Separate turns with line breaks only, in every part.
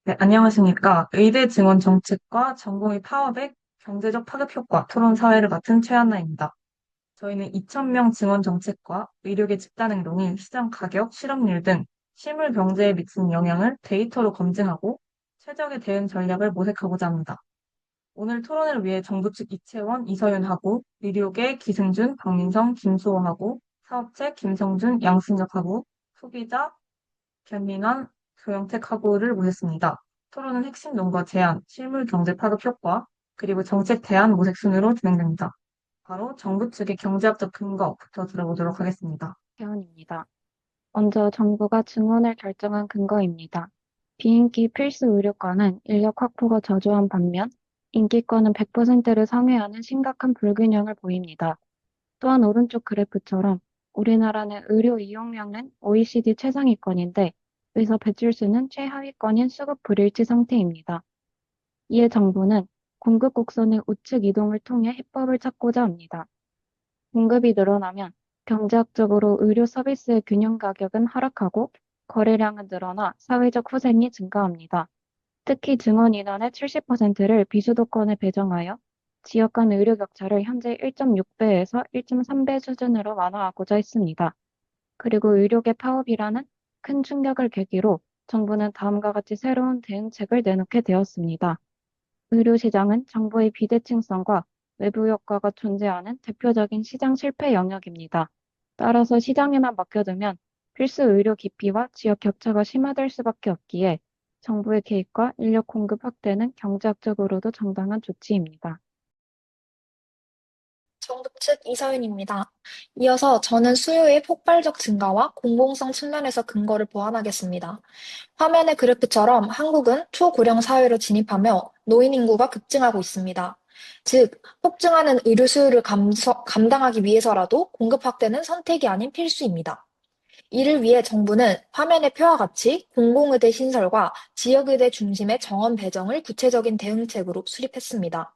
네, 안녕하십니까. 의대 증원 정책과 전공의 파업의 경제적 파급 효과 토론 사회를 맡은 최한나입니다. 저희는 2,000명 증원 정책과 의료계 집단 행동이 시장 가격, 실업률 등 실물 경제에 미치는 영향을 데이터로 검증하고 최적의 대응 전략을 모색하고자 합니다. 오늘 토론을 위해 정부 측 이채원, 이서윤하고 의료계 기승준, 박민성, 김수호하고 사업체 김성준, 양승혁하고 소비자 견민환, 조영택하고를 모셨습니다. 토론은 핵심 논과 제안, 실물 경제 파급 효과, 그리고 정책 대안 모색 순으로 진행됩니다. 바로 정부 측의 경제학적 근거부터 들어보도록 하겠습니다.
개헌입니다. 먼저 정부가 증원을 결정한 근거입니다. 비인기 필수 의료과는 인력 확보가 저조한 반면 인기과는 100%를 상회하는 심각한 불균형을 보입니다. 또한 오른쪽 그래프처럼 우리나라는 의료 이용량은 OECD 최상위권인데 의사 배출수는 최하위권인 수급 불일치 상태입니다. 이에 정부는 공급 곡선의 우측 이동을 통해 해법을 찾고자 합니다. 공급이 늘어나면 경제학적으로 의료 서비스의 균형 가격은 하락하고 거래량은 늘어나 사회적 후생이 증가합니다. 특히 증원 인원의 70%를 비수도권에 배정하여 지역 간 의료 격차를 현재 1.6배에서 1.3배 수준으로 완화하고자 했습니다. 그리고 의료계 파업이라는 큰 충격을 계기로 정부는 다음과 같이 새로운 대응책을 내놓게 되었습니다. 의료 시장은 정부의 비대칭성과 외부 효과가 존재하는 대표적인 시장 실패 영역입니다. 따라서 시장에만 맡겨두면 필수 의료 기피와 지역 격차가 심화될 수밖에 없기에 정부의 개입과 인력 공급 확대는 경제학적으로도 정당한 조치입니다.
정부 측 이서윤입니다. 이어서 저는 수요의 폭발적 증가와 공공성 측면에서 근거를 보완하겠습니다. 화면의 그래프처럼 한국은 초고령 사회로 진입하며 노인 인구가 급증하고 있습니다. 즉, 폭증하는 의료 수요를 감당하기 위해서라도 공급 확대는 선택이 아닌 필수입니다. 이를 위해 정부는 화면의 표와 같이 공공의대 신설과 지역의대 중심의 정원 배정을 구체적인 대응책으로 수립했습니다.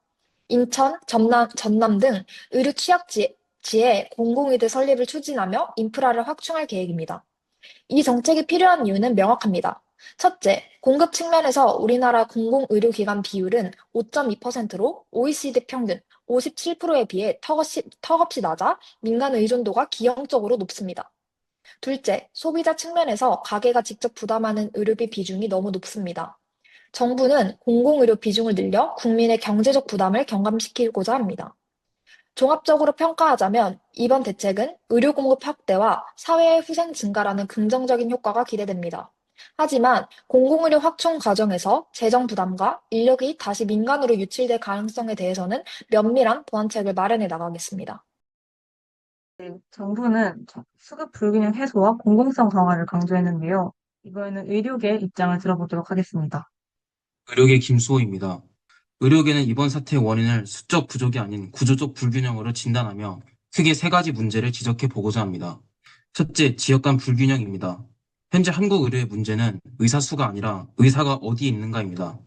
인천, 전남 등 의료 취약지에 공공의대 설립을 추진하며 인프라를 확충할 계획입니다. 이 정책이 필요한 이유는 명확합니다. 첫째, 공급 측면에서 우리나라 공공의료기관 비율은 5.2%로 OECD 평균 57%에 비해 턱없이 낮아 민간 의존도가 기형적으로 높습니다. 둘째, 소비자 측면에서 가게가 직접 부담하는 의료비 비중이 너무 높습니다. 정부는 공공의료 비중을 늘려 국민의 경제적 부담을 경감시키고자 합니다. 종합적으로 평가하자면 이번 대책은 의료 공급 확대와 사회의 후생 증가라는 긍정적인 효과가 기대됩니다. 하지만 공공의료 확충 과정에서 재정 부담과 인력이 다시 민간으로 유출될 가능성에 대해서는 면밀한 보완책을 마련해 나가겠습니다.
네, 정부는 수급 불균형 해소와 공공성 강화를 강조했는데요. 이번에는 의료계 입장을 들어보도록 하겠습니다.
의료계 김수호입니다. 의료계는 이번 사태의 원인을 수적 부족이 아닌 구조적 불균형으로 진단하며 크게 세 가지 문제를 지적해 보고자 합니다. 첫째, 지역 간 불균형입니다. 현재 한국 의료의 문제는 의사 수가 아니라 의사가 어디에 있는가입니다.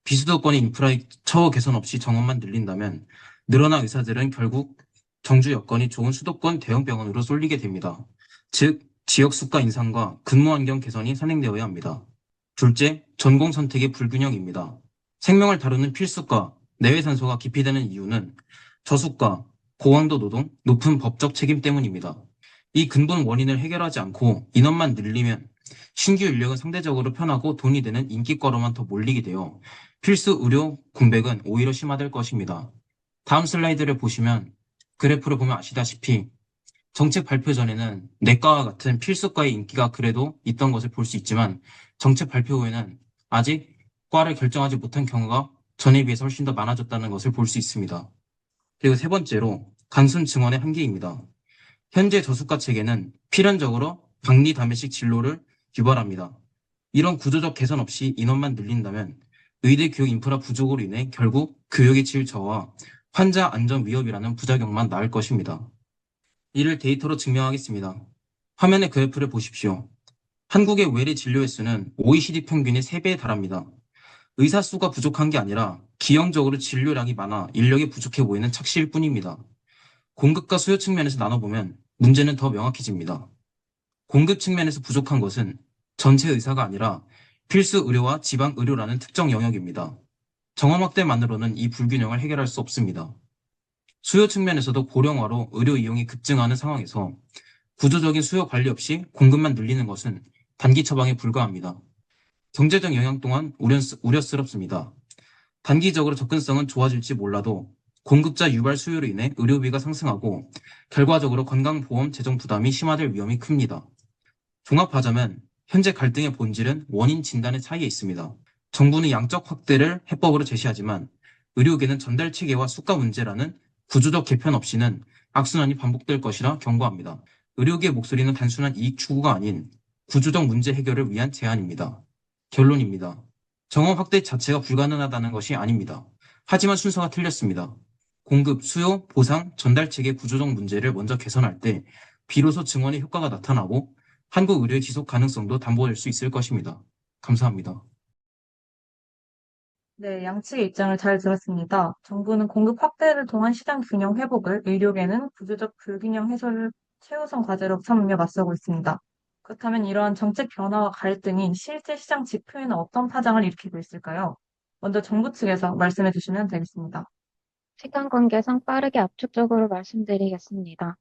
비수도권의 인프라의 처우 개선 없이 정원만 늘린다면 늘어난 의사들은 결국 정주 여건이 좋은 수도권 대형 병원으로 쏠리게 됩니다. 즉, 지역 수가 인상과 근무 환경 개선이 선행되어야 합니다. 둘째, 전공 선택의 불균형입니다. 생명을 다루는 필수과, 내외산소가 기피되는 이유는 저수가, 고강도 노동, 높은 법적 책임 때문입니다. 이 근본 원인을 해결하지 않고 인원만 늘리면 신규 인력은 상대적으로 편하고 돈이 되는 인기과로만 더 몰리게 되어 필수 의료 공백은 오히려 심화될 것입니다. 다음 슬라이드를 보시면 그래프를 보면 아시다시피 정책 발표 전에는 내과와 같은 필수과의 인기가 그래도 있던 것을 볼 수 있지만 정책 발표 후에는 아직 과를 결정하지 못한 경우가 전에 비해서 훨씬 더 많아졌다는 것을 볼 수 있습니다. 그리고 세 번째로 단순 증원의 한계입니다. 현재 저수가 체계는 필연적으로 박리담회식 진로를 유발합니다. 이런 구조적 개선 없이 인원만 늘린다면 의대 교육 인프라 부족으로 인해 결국 교육의 질 저하와 환자 안전 위협이라는 부작용만 낳을 것입니다. 이를 데이터로 증명하겠습니다. 화면의 그래프를 보십시오. 한국의 외래 진료 횟수는 OECD 평균의 3배에 달합니다. 의사 수가 부족한 게 아니라 기형적으로 진료량이 많아 인력이 부족해 보이는 착시일 뿐입니다. 공급과 수요 측면에서 나눠보면 문제는 더 명확해집니다. 공급 측면에서 부족한 것은 전체 의사가 아니라 필수 의료와 지방 의료라는 특정 영역입니다. 정원 확대만으로는 이 불균형을 해결할 수 없습니다. 수요 측면에서도 고령화로 의료 이용이 급증하는 상황에서 구조적인 수요 관리 없이 공급만 늘리는 것은 단기 처방에 불과합니다. 경제적 영향 또한 우려스럽습니다. 단기적으로 접근성은 좋아질지 몰라도 공급자 유발 수요로 인해 의료비가 상승하고 결과적으로 건강보험 재정 부담이 심화될 위험이 큽니다. 종합하자면 현재 갈등의 본질은 원인 진단의 차이에 있습니다. 정부는 양적 확대를 해법으로 제시하지만 의료계는 전달 체계와 수가 문제라는 구조적 개편 없이는 악순환이 반복될 것이라 경고합니다. 의료계의 목소리는 단순한 이익 추구가 아닌 구조적 문제 해결을 위한 제안입니다. 결론입니다. 정원 확대 자체가 불가능하다는 것이 아닙니다. 하지만 순서가 틀렸습니다. 공급, 수요, 보상, 전달 체계 구조적 문제를 먼저 개선할 때 비로소 증원의 효과가 나타나고 한국 의료의 지속 가능성도 담보될 수 있을 것입니다. 감사합니다.
네, 양측의 입장을 잘 들었습니다. 정부는 공급 확대를 통한 시장 균형 회복을, 의료계는 구조적 불균형 해소를 최우선 과제로 삼으며 맞서고 있습니다. 그렇다면 이러한 정책 변화와 갈등이 실제 시장 지표에는 어떤 파장을 일으키고 있을까요? 먼저 정부 측에서 말씀해 주시면 되겠습니다.
시간 관계상 빠르게 압축적으로 말씀드리겠습니다.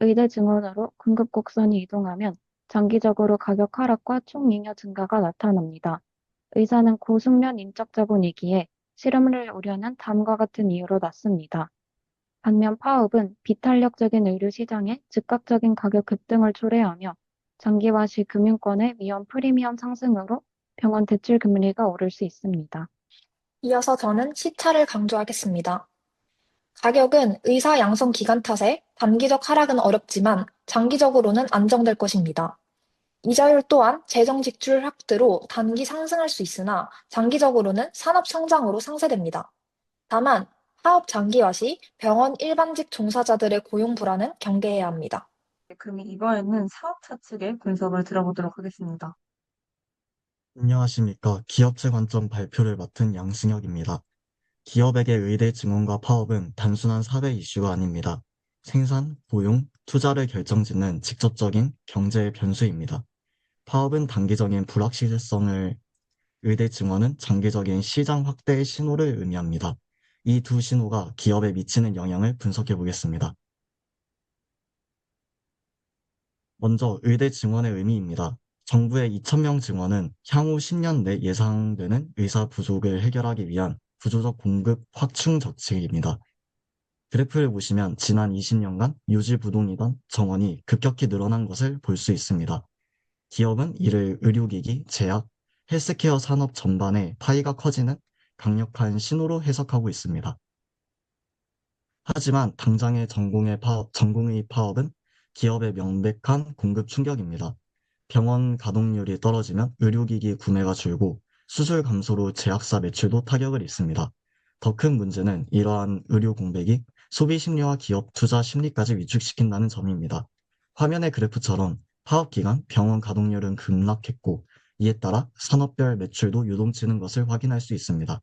의대 증원으로 공급 곡선이 이동하면 장기적으로 가격 하락과 총잉여 증가가 나타납니다. 의사는 고숙련 인적 자본이기에 실험을 우려는 다음과 같은 이유로 낳습니다. 반면 파업은 비탄력적인 의료 시장에 즉각적인 가격 급등을 초래하며 장기화 시 금융권의 위험 프리미엄 상승으로 병원 대출 금리가 오를 수 있습니다.
이어서 저는 시차를 강조하겠습니다. 가격은 의사 양성 기간 탓에 단기적 하락은 어렵지만 장기적으로는 안정될 것입니다. 이자율 또한 재정 지출 확대로 단기 상승할 수 있으나 장기적으로는 산업 성장으로 상쇄됩니다. 다만 파업 장기화 시 병원 일반직 종사자들의 고용 불안은 경계해야 합니다.
네, 그럼 이번에는 사업자 측의 분석을 들어보도록 하겠습니다.
안녕하십니까. 기업체 관점 발표를 맡은 양승혁입니다. 기업에게 의대 증원과 파업은 단순한 사회 이슈가 아닙니다. 생산, 고용, 투자를 결정짓는 직접적인 경제의 변수입니다. 파업은 단기적인 불확실성을, 의대 증원은 장기적인 시장 확대의 신호를 의미합니다. 이 두 신호가 기업에 미치는 영향을 분석해 보겠습니다. 먼저 의대 증원의 의미입니다. 정부의 2,000명 증원은 향후 10년 내 예상되는 의사 부족을 해결하기 위한 구조적 공급 확충 정책입니다. 그래프를 보시면 지난 20년간 유지부동이던 정원이 급격히 늘어난 것을 볼 수 있습니다. 기업은 이를 의료기기, 제약, 헬스케어 산업 전반에 파이가 커지는 강력한 신호로 해석하고 있습니다. 하지만 당장의 전공의 파업은 기업의 명백한 공급 충격입니다. 병원 가동률이 떨어지면 의료기기 구매가 줄고 수술 감소로 제약사 매출도 타격을 입습니다. 더 큰 문제는 이러한 의료 공백이 소비 심리와 기업 투자 심리까지 위축시킨다는 점입니다. 화면의 그래프처럼 파업 기간 병원 가동률은 급락했고 이에 따라 산업별 매출도 요동치는 것을 확인할 수 있습니다.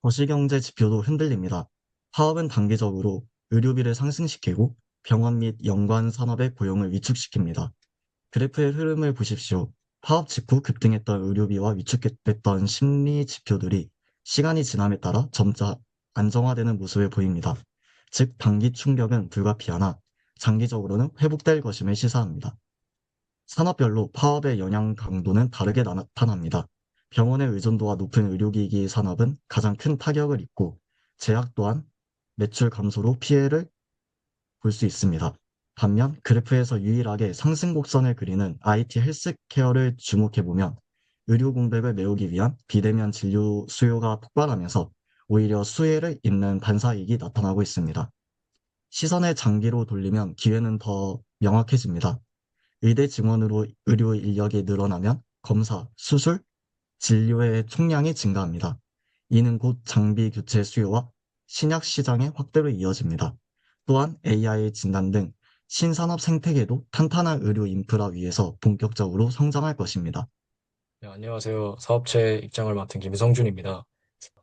거시경제 지표도 흔들립니다. 파업은 단기적으로 의료비를 상승시키고 병원 및 연관 산업의 고용을 위축시킵니다. 그래프의 흐름을 보십시오. 파업 직후 급등했던 의료비와 위축됐던 심리 지표들이 시간이 지남에 따라 점차 안정화되는 모습을 보입니다. 즉, 단기 충격은 불가피하나 장기적으로는 회복될 것임을 시사합니다. 산업별로 파업의 영향 강도는 다르게 나타납니다. 병원의 의존도가 높은 의료기기 산업은 가장 큰 타격을 입고 제약 또한 매출 감소로 피해를 볼 수 있습니다. 반면 그래프에서 유일하게 상승 곡선을 그리는 IT 헬스케어를 주목해보면 의료 공백을 메우기 위한 비대면 진료 수요가 폭발하면서 오히려 수혜를 잇는 반사이익이 나타나고 있습니다. 시선을 장기로 돌리면 기회는 더 명확해집니다. 의대 증원으로 의료 인력이 늘어나면 검사, 수술, 진료의 총량이 증가합니다. 이는 곧 장비 교체 수요와 신약 시장의 확대로 이어집니다. 또한 AI 진단 등 신산업 생태계도 탄탄한 의료 인프라 위에서 본격적으로 성장할 것입니다.
네, 안녕하세요. 사업체 입장을 맡은 김성준입니다.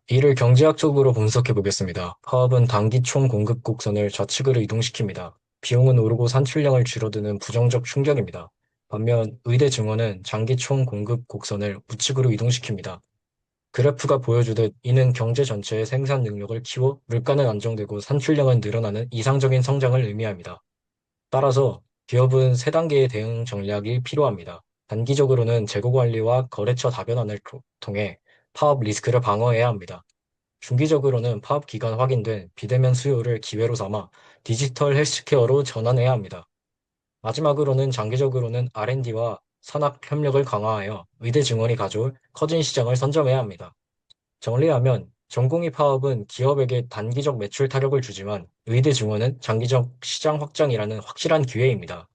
이를 경제학적으로 분석해 보겠습니다. 파업은 단기 총 공급 곡선을 좌측으로 이동시킵니다. 비용은 오르고 산출량을 줄어드는 부정적 충격입니다. 반면 의대 증원은 장기 총 공급 곡선을 우측으로 이동시킵니다. 그래프가 보여주듯 이는 경제 전체의 생산 능력을 키워 물가는 안정되고 산출량은 늘어나는 이상적인 성장을 의미합니다. 따라서 기업은 세 단계의 대응 전략이 필요합니다. 단기적으로는 재고 관리와 거래처 다변화를 통해 파업 리스크를 방어해야 합니다. 중기적으로는 파업 기간 확인된 비대면 수요를 기회로 삼아 디지털 헬스케어로 전환해야 합니다. 마지막으로는 장기적으로는 R&D와 산업 협력을 강화하여 의대 증원이 가져올 커진 시장을 선점해야 합니다. 정리하면 전공의 파업은 기업에게 단기적 매출 타격을 주지만 의대 증원은 장기적 시장 확장이라는 확실한 기회입니다.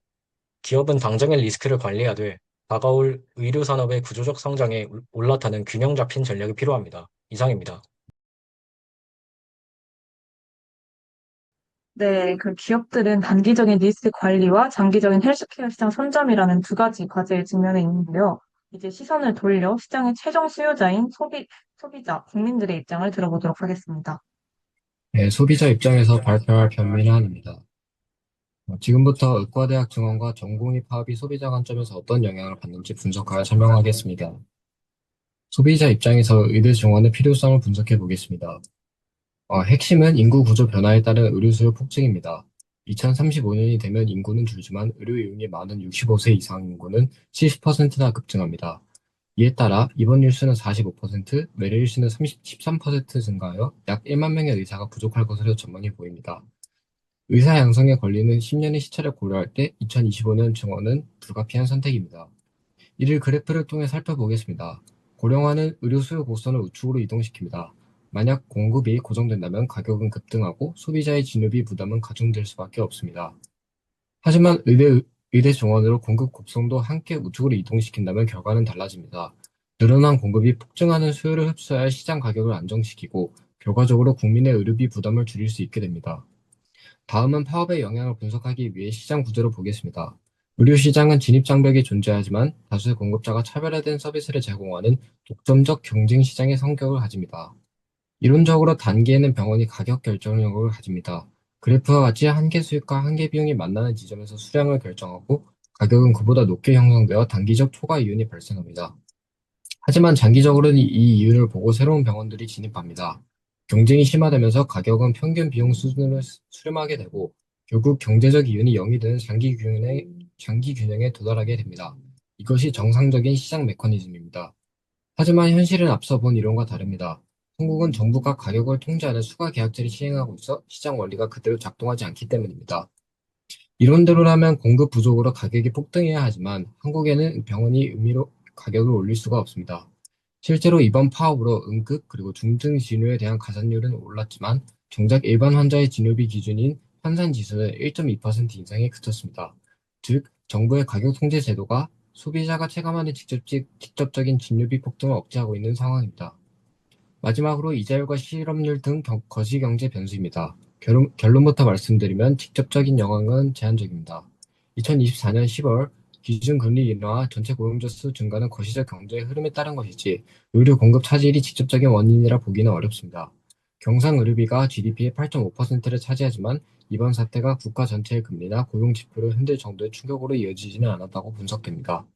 기업은 당장의 리스크를 관리하되 다가올 의료 산업의 구조적 성장에 올라타는 균형 잡힌 전략이 필요합니다. 이상입니다.
네, 그 기업들은 단기적인 리스크 관리와 장기적인 헬스케어 시장 선점이라는 두 가지 과제에 직면해 있는데요. 이제 시선을 돌려 시장의 최종 수요자인 소비자, 국민들의 입장을 들어보도록 하겠습니다.
네, 소비자 입장에서 발표할 변민안입니다. 지금부터 의과대학 증원과 전공의 파업이 소비자 관점에서 어떤 영향을 받는지 분석하여 설명하겠습니다. 소비자 입장에서 의대 증원의 필요성을 분석해 보겠습니다. 핵심은 인구 구조 변화에 따른 의료 수요 폭증입니다. 2035년이 되면 인구는 줄지만 의료 이용이 많은 65세 이상 인구는 70%나 급증합니다. 이에 따라 입원율 수는 45%, 매래일 수는 13% 증가하여 약 1만 명의 의사가 부족할 것으로 전망이 보입니다. 의사 양성에 걸리는 10년의 시차를 고려할 때 2025년 증원은 불가피한 선택입니다. 이를 그래프를 통해 살펴보겠습니다. 고령화는 의료 수요 곡선을 우측으로 이동시킵니다. 만약 공급이 고정된다면 가격은 급등하고 소비자의 진료비 부담은 가중될 수밖에 없습니다. 하지만 의대 정원으로 공급 곡선도 함께 우측으로 이동시킨다면 결과는 달라집니다. 늘어난 공급이 폭증하는 수요를 흡수하여 시장 가격을 안정시키고 결과적으로 국민의 의료비 부담을 줄일 수 있게 됩니다. 다음은 파업의 영향을 분석하기 위해 시장 구조를 보겠습니다. 의료시장은 진입장벽이 존재하지만 다수의 공급자가 차별화된 서비스를 제공하는 독점적 경쟁 시장의 성격을 가집니다. 이론적으로 단기에는 병원이 가격 결정력을 가집니다. 그래프와 같이 한계 수익과 한계 비용이 만나는 지점에서 수량을 결정하고 가격은 그보다 높게 형성되어 단기적 초과 이윤이 발생합니다. 하지만 장기적으로는 이 이윤을 보고 새로운 병원들이 진입합니다. 경쟁이 심화되면서 가격은 평균 비용 수준으로 수렴하게 되고 결국 경제적 이윤이 0이 되는 장기 균형에 도달하게 됩니다. 이것이 정상적인 시장 메커니즘입니다. 하지만 현실은 앞서 본 이론과 다릅니다. 한국은 정부가 가격을 통제하는 수가 계약제를 시행하고 있어 시장 원리가 그대로 작동하지 않기 때문입니다. 이론대로라면 공급 부족으로 가격이 폭등해야 하지만 한국에는 병원이 임의로 가격을 올릴 수가 없습니다. 실제로 이번 파업으로 응급 그리고 중증 진료에 대한 가산율은 올랐지만 정작 일반 환자의 진료비 기준인 환산지수는 1.2% 이상에 그쳤습니다. 즉, 정부의 가격 통제 제도가 소비자가 체감하는 직접적인 진료비 폭등을 억제하고 있는 상황입니다. 마지막으로 이자율과 실업률 등 거시경제 변수입니다. 결론부터 말씀드리면 직접적인 영향은 제한적입니다. 2024년 10월 기준금리 인하와 전체 고용자 수 증가는 거시적 경제의 흐름에 따른 것이지 의료 공급 차질이 직접적인 원인이라 보기는 어렵습니다. 경상의료비가 GDP의 8.5%를 차지하지만 이번 사태가 국가 전체의 금리나 고용 지표를 흔들 정도의 충격으로 이어지지는 않았다고 분석됩니다.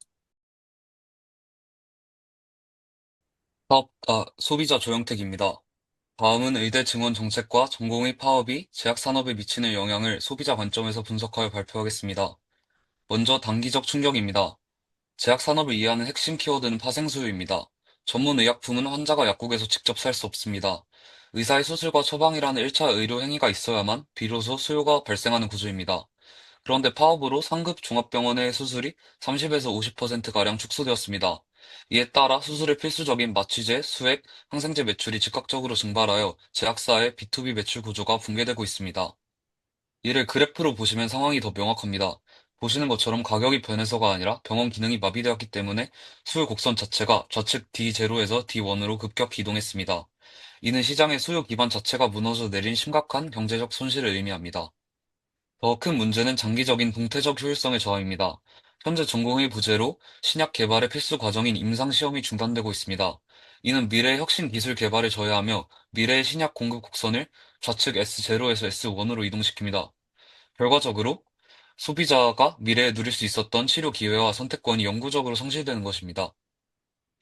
소비자 조영택입니다. 다음은 의대 증원 정책과 전공의 파업이 제약 산업에 미치는 영향을 소비자 관점에서 분석하여 발표하겠습니다. 먼저 단기적 충격입니다. 제약 산업을 이해하는 핵심 키워드는 파생 수요입니다. 전문 의약품은 환자가 약국에서 직접 살 수 없습니다. 의사의 수술과 처방이라는 1차 의료 행위가 있어야만 비로소 수요가 발생하는 구조입니다. 그런데 파업으로 상급 종합병원의 수술이 30에서 50%가량 축소되었습니다. 이에 따라 수술의 필수적인 마취제, 수액, 항생제 매출이 즉각적으로 증발하여 제약사의 B2B 매출 구조가 붕괴되고 있습니다. 이를 그래프로 보시면 상황이 더 명확합니다. 보시는 것처럼 가격이 변해서가 아니라 병원 기능이 마비되었기 때문에 수요 곡선 자체가 좌측 D0에서 D1으로 급격히 이동했습니다. 이는 시장의 수요 기반 자체가 무너져 내린 심각한 경제적 손실을 의미합니다. 더 큰 문제는 장기적인 동태적 효율성의 저하입니다. 현재 전공의 부재로 신약 개발의 필수 과정인 임상시험이 중단되고 있습니다. 이는 미래의 혁신 기술 개발을 저해하며 미래의 신약 공급 곡선을 좌측 S0에서 S1으로 이동시킵니다. 결과적으로 소비자가 미래에 누릴 수 있었던 치료 기회와 선택권이 영구적으로 상실되는 것입니다.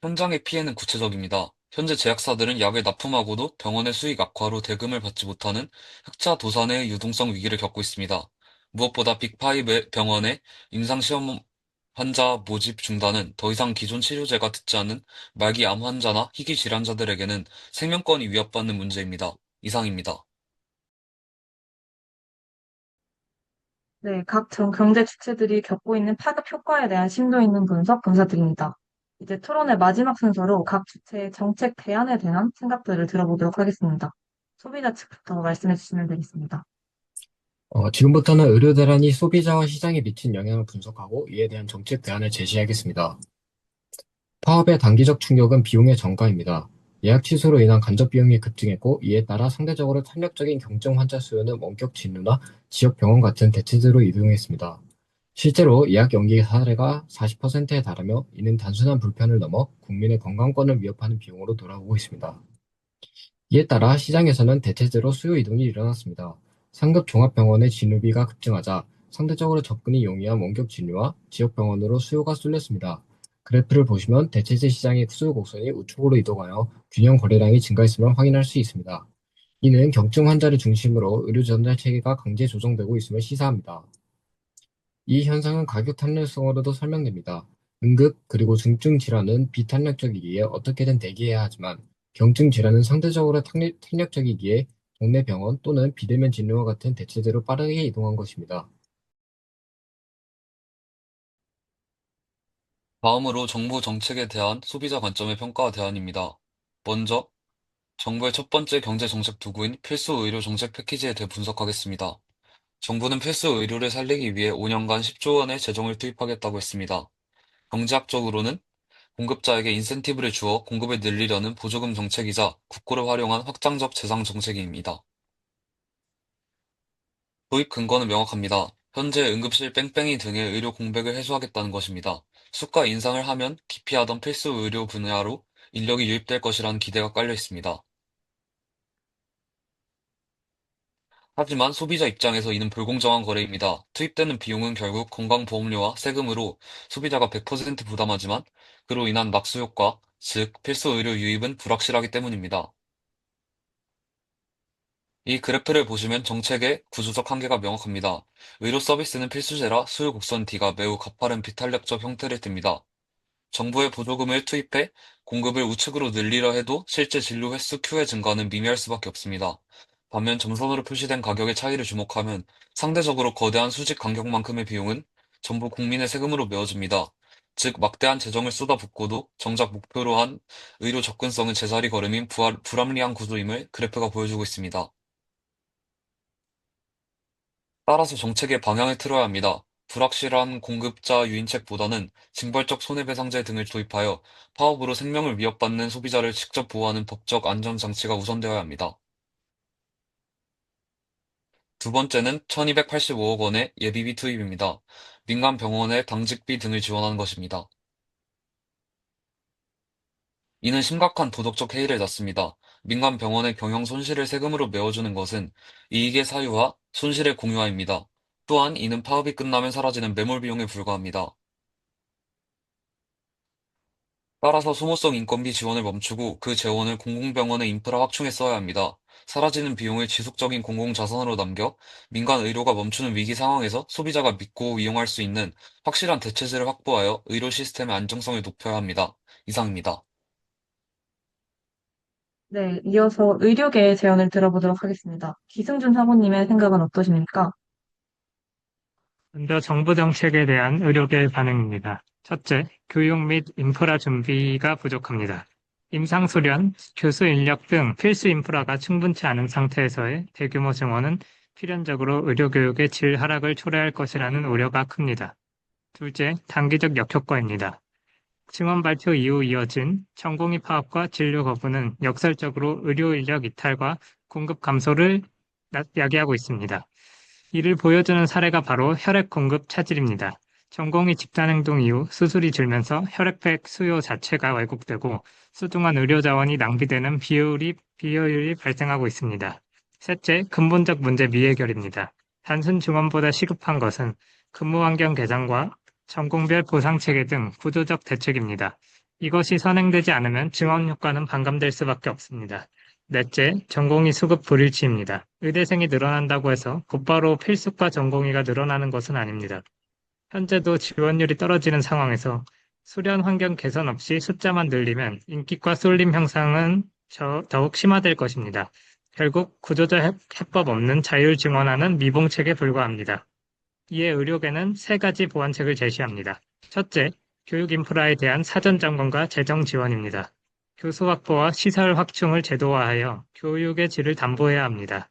현장의 피해는 구체적입니다. 현재 제약사들은 약을 납품하고도 병원의 수익 악화로 대금을 받지 못하는 흑자 도산의 유동성 위기를 겪고 있습니다. 무엇보다 빅5 병원의 임상시험 환자 모집 중단은 더 이상 기존 치료제가 듣지 않는 말기 암 환자나 희귀 질환자들에게는 생명권이 위협받는 문제입니다. 이상입니다.
네, 각 경제 주체들이 겪고 있는 파급 효과에 대한 심도 있는 분석 감사드립니다. 이제 토론의 마지막 순서로 각 주체의 정책 대안에 대한 생각들을 들어보도록 하겠습니다. 소비자 측부터 말씀해 주시면 되겠습니다.
지금부터는 의료 대란이 소비자와 시장에 미친 영향을 분석하고 이에 대한 정책 대안을 제시하겠습니다. 파업의 단기적 충격은 비용의 전가입니다. 예약 취소로 인한 간접 비용이 급증했고 이에 따라 상대적으로 탄력적인 경증 환자 수요는 원격 진료나 지역 병원 같은 대체제로 이동했습니다. 실제로 예약 연기 사례가 40%에 달하며 이는 단순한 불편을 넘어 국민의 건강권을 위협하는 비용으로 돌아오고 있습니다. 이에 따라 시장에서는 대체제로 수요 이동이 일어났습니다. 상급 종합병원의 진료비가 급증하자 상대적으로 접근이 용이한 원격 진료와 지역병원으로 수요가 쏠렸습니다. 그래프를 보시면 대체제 시장의 수요 곡선이 우측으로 이동하여 균형 거래량이 증가했음을 확인할 수 있습니다. 이는 경증 환자를 중심으로 의료 전달 체계가 강제 조정되고 있음을 시사합니다. 이 현상은 가격 탄력성으로도 설명됩니다. 응급 그리고 중증 질환은 비탄력적이기에 어떻게든 대기해야 하지만 경증 질환은 상대적으로 탄력적이기에 동네 병원 또는 비대면 진료와 같은 대체제로 빠르게 이동한 것입니다.
다음으로 정부 정책에 대한 소비자 관점의 평가와 대안입니다. 먼저 정부의 첫 번째 경제 정책 도구인 필수 의료 정책 패키지에 대해 분석하겠습니다. 정부는 필수 의료를 살리기 위해 5년간 10조 원의 재정을 투입하겠다고 했습니다. 경제학적으로는 공급자에게 인센티브를 주어 공급을 늘리려는 보조금 정책이자 국고를 활용한 확장적 재정 정책입니다. 도입 근거는 명확합니다. 현재 응급실 뺑뺑이 등의 의료 공백을 해소하겠다는 것입니다. 수가 인상을 하면 기피하던 필수 의료 분야로 인력이 유입될 것이라는 기대가 깔려 있습니다. 하지만 소비자 입장에서 이는 불공정한 거래입니다. 투입되는 비용은 결국 건강보험료와 세금으로 소비자가 100% 부담하지만 그로 인한 낙수 효과, 즉 필수 의료 유입은 불확실하기 때문입니다. 이 그래프를 보시면 정책의 구조적 한계가 명확합니다. 의료 서비스는 필수제라 수요 곡선 D가 매우 가파른 비탄력적 형태를 띱니다. 정부의 보조금을 투입해 공급을 우측으로 늘리려 해도 실제 진료 횟수 Q의 증가는 미미할 수밖에 없습니다. 반면 점선으로 표시된 가격의 차이를 주목하면 상대적으로 거대한 수직 간격만큼의 비용은 전부 국민의 세금으로 메워집니다. 즉 막대한 재정을 쏟아붓고도 정작 목표로 한 의료 접근성은 제자리 걸음인 불합리한 구조임을 그래프가 보여주고 있습니다. 따라서 정책의 방향을 틀어야 합니다. 불확실한 공급자 유인책보다는 징벌적 손해배상제 등을 도입하여 파업으로 생명을 위협받는 소비자를 직접 보호하는 법적 안전장치가 우선되어야 합니다. 두 번째는 1285억 원의 예비비 투입입니다. 민간 병원의 당직비 등을 지원하는 것입니다. 이는 심각한 도덕적 해이를 낳습니다. 민간 병원의 경영 손실을 세금으로 메워주는 것은 이익의 사유와 손실의 공유화입니다. 또한 이는 파업이 끝나면 사라지는 매몰 비용에 불과합니다. 따라서 소모성 인건비 지원을 멈추고 그 재원을 공공병원의 인프라 확충에 써야 합니다. 사라지는 비용을 지속적인 공공자산으로 남겨 민간 의료가 멈추는 위기 상황에서 소비자가 믿고 이용할 수 있는 확실한 대체제를 확보하여 의료 시스템의 안정성을 높여야 합니다. 이상입니다.
네, 이어서 의료계의 제언을 들어보도록 하겠습니다. 기승준 사모님의 생각은 어떠십니까?
먼저 정부 정책에 대한 의료계의 반응입니다. 첫째, 교육 및 인프라 준비가 부족합니다. 임상수련, 교수 인력 등 필수 인프라가 충분치 않은 상태에서의 대규모 증원은 필연적으로 의료교육의 질 하락을 초래할 것이라는 우려가 큽니다. 둘째, 단기적 역효과입니다. 증원 발표 이후 이어진 전공의 파업과 진료 거부는 역설적으로 의료 인력 이탈과 공급 감소를 야기하고 있습니다. 이를 보여주는 사례가 바로 혈액 공급 차질입니다. 전공의 집단 행동 이후 수술이 줄면서 혈액팩 수요 자체가 왜곡되고 소중한 의료 자원이 낭비되는 비효율이 발생하고 있습니다. 셋째, 근본적 문제 미해결입니다. 단순 증원보다 시급한 것은 근무 환경 개선과 전공별 보상 체계 등 구조적 대책입니다. 이것이 선행되지 않으면 증원 효과는 반감될 수밖에 없습니다. 넷째, 전공의 수급 불일치입니다. 의대생이 늘어난다고 해서 곧바로 필수과 전공의가 늘어나는 것은 아닙니다. 현재도 지원율이 떨어지는 상황에서 수련 환경 개선 없이 숫자만 늘리면 인기과 쏠림 현상은 더욱 심화될 것입니다. 결국 구조적 해법 없는 자율 증원화는 미봉책에 불과합니다. 이에 의료계는 세 가지 보완책을 제시합니다. 첫째, 교육 인프라에 대한 사전 점검과 재정 지원입니다. 교수 확보와 시설 확충을 제도화하여 교육의 질을 담보해야 합니다.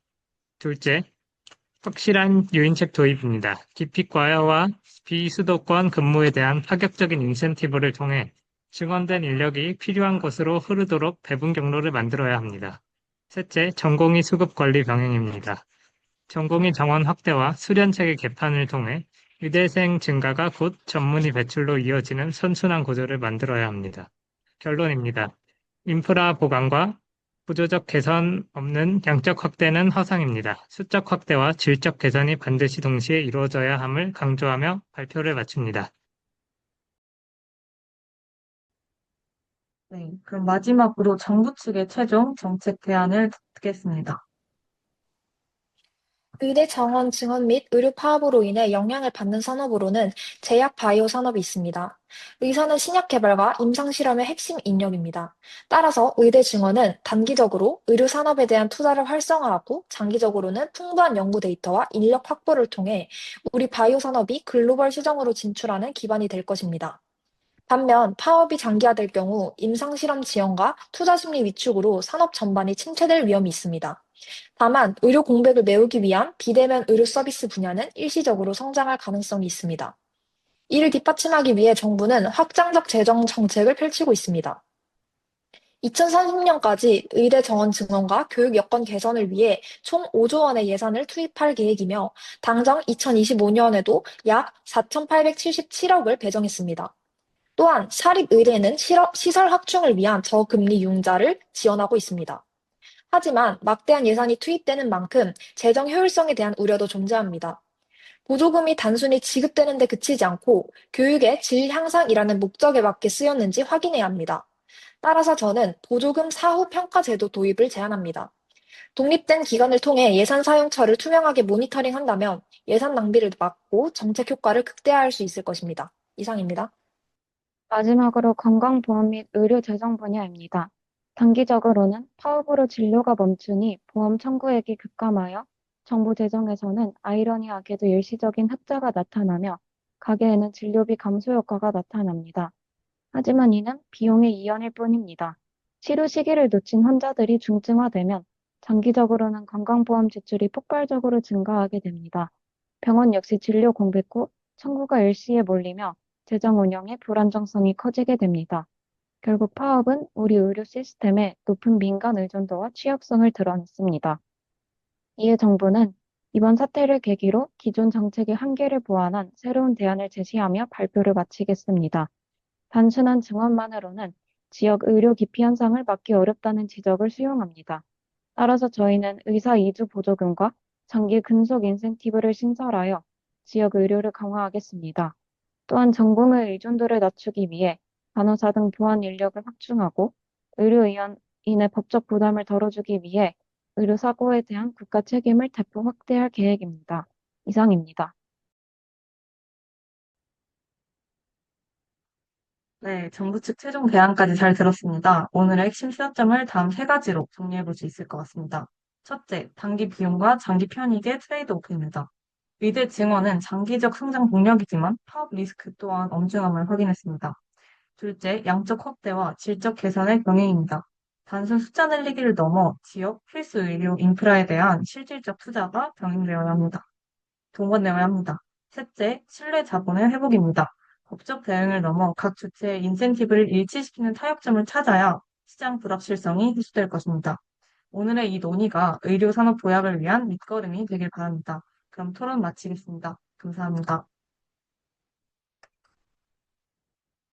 둘째, 확실한 유인책 도입입니다. 기피과와 비수도권 근무에 대한 파격적인 인센티브를 통해 증원된 인력이 필요한 곳으로 흐르도록 배분 경로를 만들어야 합니다. 셋째, 전공의 수급 관리 병행입니다. 전공의 정원 확대와 수련체계 개판을 통해 의대생 증가가 곧 전문의 배출로 이어지는 선순환 구조를 만들어야 합니다. 결론입니다. 인프라 보강과 구조적 개선 없는 양적 확대는 허상입니다. 수적 확대와 질적 개선이 반드시 동시에 이루어져야 함을 강조하며 발표를 마칩니다.
네, 그럼 마지막으로 정부 측의 최종 정책 대안을 듣겠습니다.
의대 정원 증원 및 의료 파업으로 인해 영향을 받는 산업으로는 제약 바이오 산업이 있습니다. 의사는 신약 개발과 임상 실험의 핵심 인력입니다. 따라서 의대 증원은 단기적으로 의료 산업에 대한 투자를 활성화하고 장기적으로는 풍부한 연구 데이터와 인력 확보를 통해 우리 바이오 산업이 글로벌 시장으로 진출하는 기반이 될 것입니다. 반면 파업이 장기화될 경우 임상 실험 지연과 투자 심리 위축으로 산업 전반이 침체될 위험이 있습니다. 다만 의료 공백을 메우기 위한 비대면 의료 서비스 분야는 일시적으로 성장할 가능성이 있습니다. 이를 뒷받침하기 위해 정부는 확장적 재정 정책을 펼치고 있습니다. 2030년까지 의대 정원 증원과 교육 여건 개선을 위해 총 5조 원의 예산을 투입할 계획이며 당장 2025년에도 약 4,877억을 배정했습니다. 또한 사립의대는 시설 확충을 위한 저금리 융자를 지원하고 있습니다. 하지만 막대한 예산이 투입되는 만큼 재정 효율성에 대한 우려도 존재합니다. 보조금이 단순히 지급되는 데 그치지 않고 교육의 질 향상이라는 목적에 맞게 쓰였는지 확인해야 합니다. 따라서 저는 보조금 사후 평가 제도 도입을 제안합니다. 독립된 기관을 통해 예산 사용처를 투명하게 모니터링한다면 예산 낭비를 막고 정책 효과를 극대화할 수 있을 것입니다. 이상입니다.
마지막으로 건강보험 및 의료 재정 분야입니다. 단기적으로는 파업으로 진료가 멈추니 보험 청구액이 급감하여 정부 재정에서는 아이러니하게도 일시적인 흑자가 나타나며 가계에는 진료비 감소 효과가 나타납니다. 하지만 이는 비용의 이연일 뿐입니다. 치료 시기를 놓친 환자들이 중증화되면 장기적으로는 건강보험 지출이 폭발적으로 증가하게 됩니다. 병원 역시 진료 공백 후 청구가 일시에 몰리며 재정 운영의 불안정성이 커지게 됩니다. 결국 파업은 우리 의료 시스템의 높은 민간 의존도와 취약성을 드러냈습니다. 이에 정부는 이번 사태를 계기로 기존 정책의 한계를 보완한 새로운 대안을 제시하며 발표를 마치겠습니다. 단순한 증언만으로는 지역 의료 기피 현상을 막기 어렵다는 지적을 수용합니다. 따라서 저희는 의사 이주 보조금과 장기 근속 인센티브를 신설하여 지역 의료를 강화하겠습니다. 또한 전공의 의존도를 낮추기 위해 간호사 등 보안 인력을 확충하고 의료인의 법적 부담을 덜어주기 위해 의료사고에 대한 국가 책임을 대폭 확대할 계획입니다. 이상입니다.
네, 정부 측 최종 대안까지 잘 들었습니다. 오늘의 핵심 시사점을 다음 세 가지로 정리해 볼 수 있을 것 같습니다. 첫째, 단기 비용과 장기 편익의 트레이드오프입니다. 의대 증원은 장기적 성장 동력이지만 파업 리스크 또한 엄중함을 확인했습니다. 둘째, 양적 확대와 질적 개선의 병행입니다. 단순 숫자 늘리기를 넘어 지역 필수 의료 인프라에 대한 실질적 투자가 병행되어야 합니다. 동반되어야 합니다. 셋째, 신뢰 자본의 회복입니다. 법적 대응을 넘어 각 주체의 인센티브를 일치시키는 타협점을 찾아야 시장 불확실성이 해소될 것입니다. 오늘의 이 논의가 의료산업 도약을 위한 밑거름이 되길 바랍니다. 그럼 토론 마치겠습니다. 감사합니다.